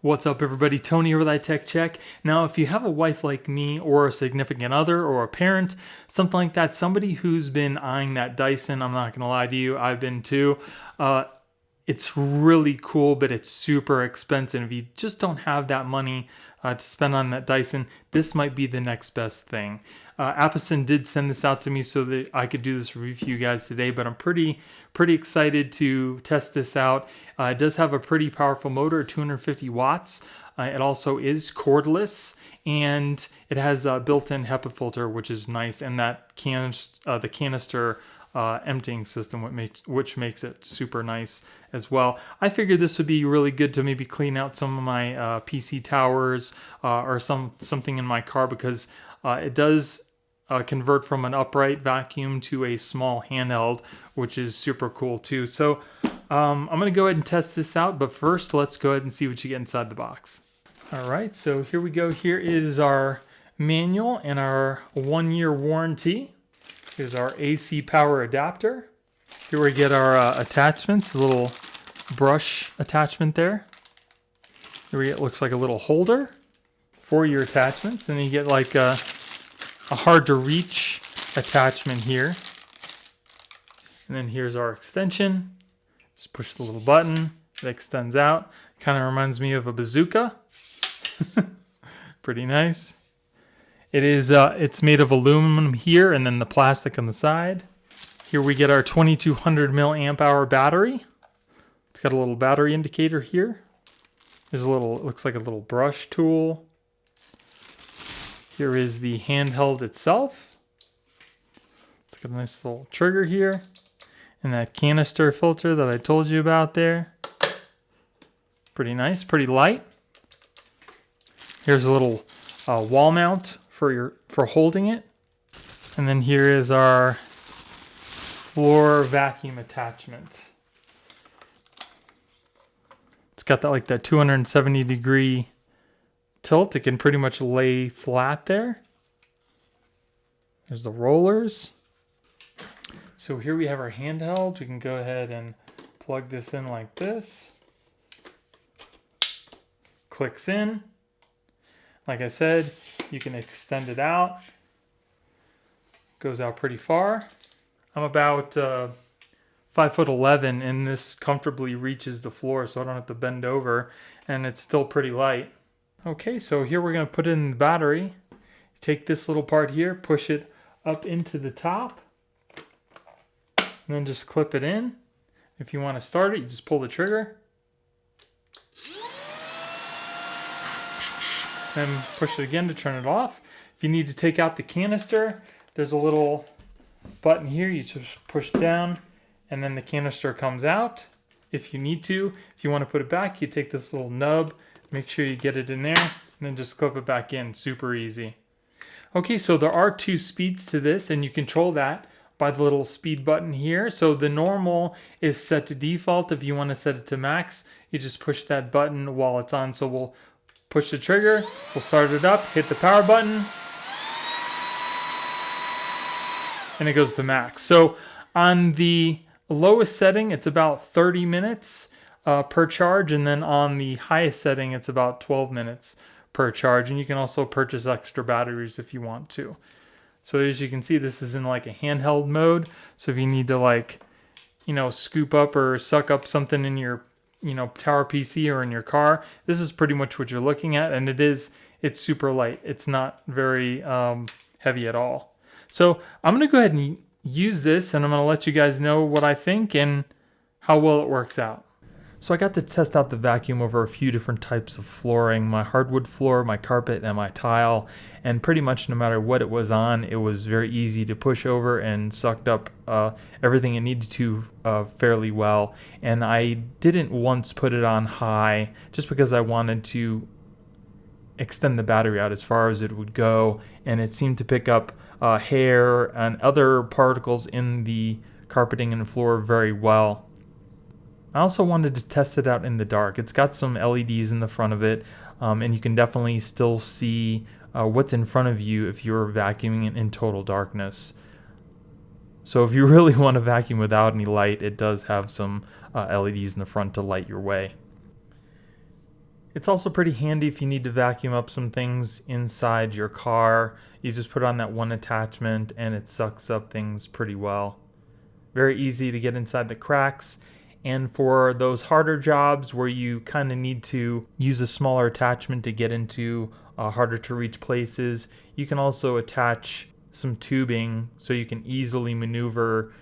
What's up, everybody? Tony here with iTech Check. Now, if you have a wife like me or a significant other or a parent, something like that, somebody who's been eyeing that Dyson, I'm not going to lie to you, I've been too. It's really cool, but it's super expensive. If you just don't have that money to spend on that Dyson, this might be the next best thing. APOSEN did send this out to me so that I could do this review for you guys today, but I'm pretty excited to test this out. It does have a pretty powerful motor, 250 watts. It also is cordless, and it has a built-in HEPA filter, which is nice, and that the canister emptying system, which makes it super nice as well. I figured this would be really good to maybe clean out some of my PC towers or something in my car, because it does convert from an upright vacuum to a small handheld, which is super cool too. So I'm going to go ahead and test this out, but first let's go ahead and see what you get inside the box. All right, so here we go. Here is our manual and our 1-year warranty. Here's our AC power adapter. Here we get our attachments, a little brush attachment there. Here we get, looks like a little holder for your attachments, and then you get like a hard to reach attachment here. And then here's our extension. Just push the little button, it extends out. Kind of reminds me of a bazooka. Pretty nice. It is, it's made of aluminum here, and then the plastic on the side. Here we get our 2200 milliamp hour battery. It's got a little battery indicator here. There's a little, it looks like a little brush tool. Here is the handheld itself. It's got a nice little trigger here, and that canister filter that I told you about there. Pretty nice, pretty light. Here's a little wall mount for holding it, and then here is our floor vacuum attachment. It's got that, like, that 270 degree tilt. It can pretty much lay flat there. There's the rollers. So here we have our handheld. We can go ahead and plug this in like this. Clicks in. Like I said, you can extend it out. Goes out pretty far. I'm about 5'11", and this comfortably reaches the floor, so I don't have to bend over, and it's still pretty light. Okay, so here we're going to put in the battery. Take this little part here, push it up into the top, and then just clip it in. If you want to start it, you just pull the trigger. Then push it again to turn it off. If you need to take out the canister, there's a little button here. You just push down, and then the canister comes out. If you need to, if you want to put it back, you take this little nub, make sure you get it in there, and then just clip it back in. Super easy. Okay, so there are 2 speeds to this, and you control that by the little speed button here. So the normal is set to default. If you want to set it to max, you just push that button while it's on. So we'll push the trigger, we'll start it up, hit the power button, and it goes to max. So on the lowest setting, it's about 30 minutes per charge, and then on the highest setting, it's about 12 minutes per charge. And you can also purchase extra batteries if you want to. So as you can see, this is in like a handheld mode. So if you need to, like, you know, scoop up or suck up something in your, you know, tower PC or in your car, this is pretty much what you're looking at, and it's super light. It's not very heavy at all. So I'm going to go ahead and use this, and I'm going to let you guys know what I think and how well it works out. So I got to test out the vacuum over a few different types of flooring, my hardwood floor, my carpet, and my tile, and pretty much no matter what it was on, it was very easy to push over and sucked up everything it needed to fairly well. And I didn't once put it on high just because I wanted to extend the battery out as far as it would go, and it seemed to pick up hair and other particles in the carpeting and floor very well. I also wanted to test it out in the dark. It's got some LEDs in the front of it, and you can definitely still see what's in front of you if you're vacuuming in total darkness. So if you really want to vacuum without any light, it does have some LEDs in the front to light your way. It's also pretty handy if you need to vacuum up some things inside your car. You just put on that one attachment and it sucks up things pretty well. Very easy to get inside the cracks. And for those harder jobs where you kind of need to use a smaller attachment to get into harder to reach places, you can also attach some tubing so you can easily maneuver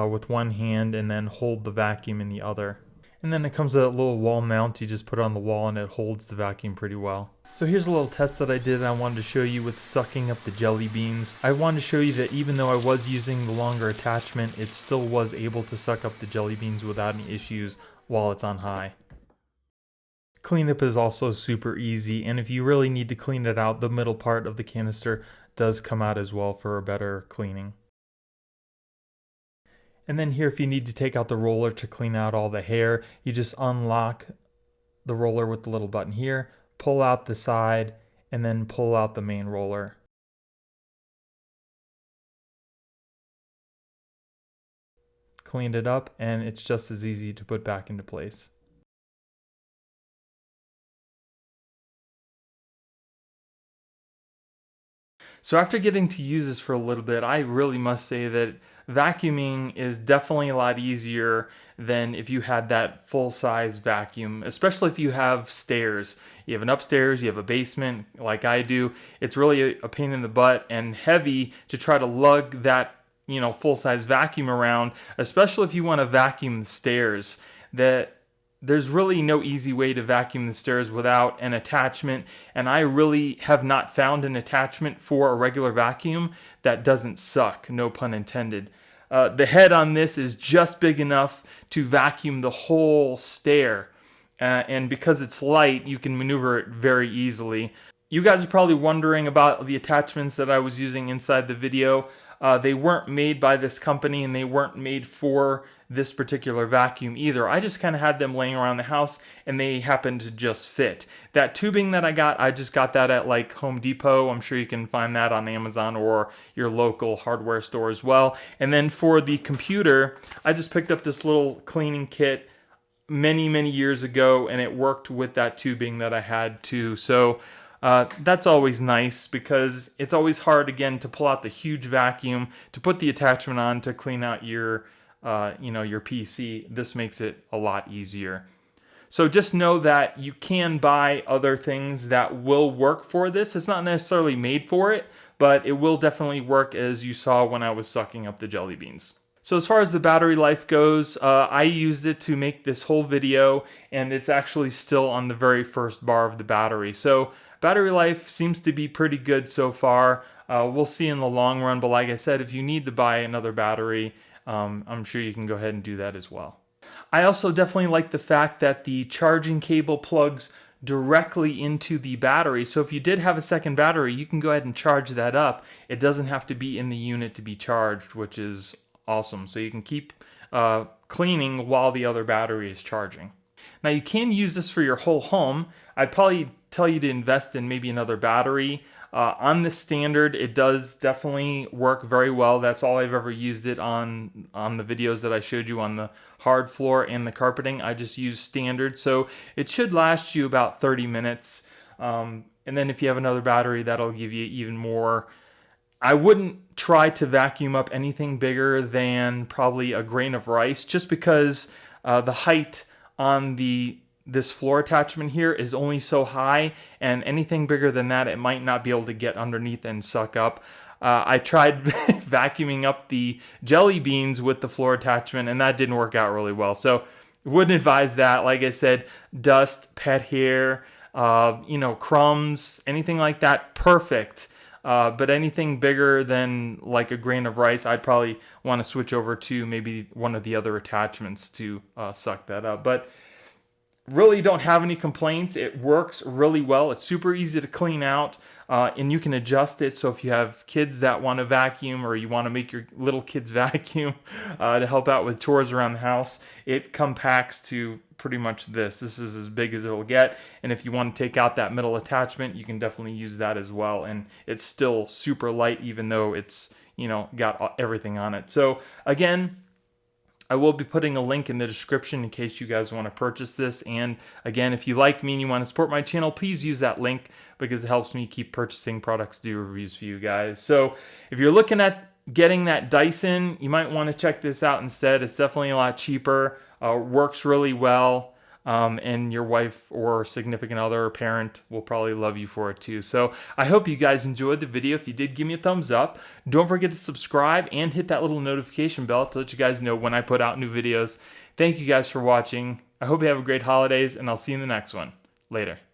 with one hand and then hold the vacuum in the other. And then it comes with a little wall mount you just put on the wall and it holds the vacuum pretty well. So here's a little test that I did I wanted to show you with sucking up the jelly beans. I wanted to show you that even though I was using the longer attachment, it still was able to suck up the jelly beans without any issues while it's on high. Cleanup is also super easy, and if you really need to clean it out, the middle part of the canister does come out as well for a better cleaning. And then here, if you need to take out the roller to clean out all the hair, you just unlock the roller with the little button here, pull out the side, and then pull out the main roller. Cleaned it up, and it's just as easy to put back into place. So after getting to use this for a little bit, I really must say that vacuuming is definitely a lot easier than if you had that full-size vacuum, especially if you have stairs. You have an upstairs, you have a basement like I do. It's really a pain in the butt and heavy to try to lug that, full-size vacuum around, especially if you want to vacuum the stairs. There's really no easy way to vacuum the stairs without an attachment, and I really have not found an attachment for a regular vacuum that doesn't suck, no pun intended. The head on this is just big enough to vacuum the whole stair, and because it's light, you can maneuver it very easily. You guys are probably wondering about the attachments that I was using inside the video. They weren't made by this company and they weren't made for this particular vacuum either. I just kind of had them laying around the house and they happened to just fit. That tubing that I just got that at like Home Depot. I'm sure you can find that on Amazon or your local hardware store as well. And then for the computer, I just picked up this little cleaning kit many years ago and it worked with that tubing that I had too. So that's always nice because it's always hard again to pull out the huge vacuum to put the attachment on to clean out your your PC. This makes it a lot easier. So just know that you can buy other things that will work for this. It's not necessarily made for it, but it will definitely work as you saw when I was sucking up the jelly beans. So as far as the battery life goes, I used it to make this whole video and it's actually still on the very first bar of the battery. So battery life seems to be pretty good so far. We'll see in the long run, but like I said, if you need to buy another battery, I'm sure you can go ahead and do that as well. I also definitely like the fact that the charging cable plugs directly into the battery. So if you did have a second battery, you can go ahead and charge that up. It doesn't have to be in the unit to be charged, which is awesome. So you can keep cleaning while the other battery is charging. Now you can use this for your whole home. I'd probably tell you to invest in maybe another battery. On the standard, it does definitely work very well. That's all I've ever used it on the videos that I showed you on the hard floor and the carpeting. I just use standard, so it should last you about 30 minutes. And then if you have another battery, that'll give you even more. I wouldn't try to vacuum up anything bigger than probably a grain of rice, just because the height on this floor attachment here is only so high, and anything bigger than that, it might not be able to get underneath and suck up. I tried vacuuming up the jelly beans with the floor attachment, and that didn't work out really well. So wouldn't advise that. Like I said, dust, pet hair, crumbs, anything like that, perfect. But anything bigger than like a grain of rice, I'd probably want to switch over to maybe one of the other attachments to suck that up. But really don't have any complaints. It works really well. It's super easy to clean out, and you can adjust it. So if you have kids that want to vacuum or you want to make your little kids vacuum to help out with chores around the house, it compacts to pretty much this. This is as big as it'll get. And if you want to take out that middle attachment, you can definitely use that as well. And it's still super light, even though it's, got everything on it. So again, I will be putting a link in the description in case you guys want to purchase this. And again, if you like me and you want to support my channel, please use that link because it helps me keep purchasing products, do reviews for you guys. So if you're looking at getting that Dyson, you might want to check this out instead. It's definitely a lot cheaper, works really well. And your wife or significant other or parent will probably love you for it too. So I hope you guys enjoyed the video. If you did, give me a thumbs up. Don't forget to subscribe and hit that little notification bell to let you guys know when I put out new videos. Thank you guys for watching. I hope you have a great holidays, and I'll see you in the next one. Later.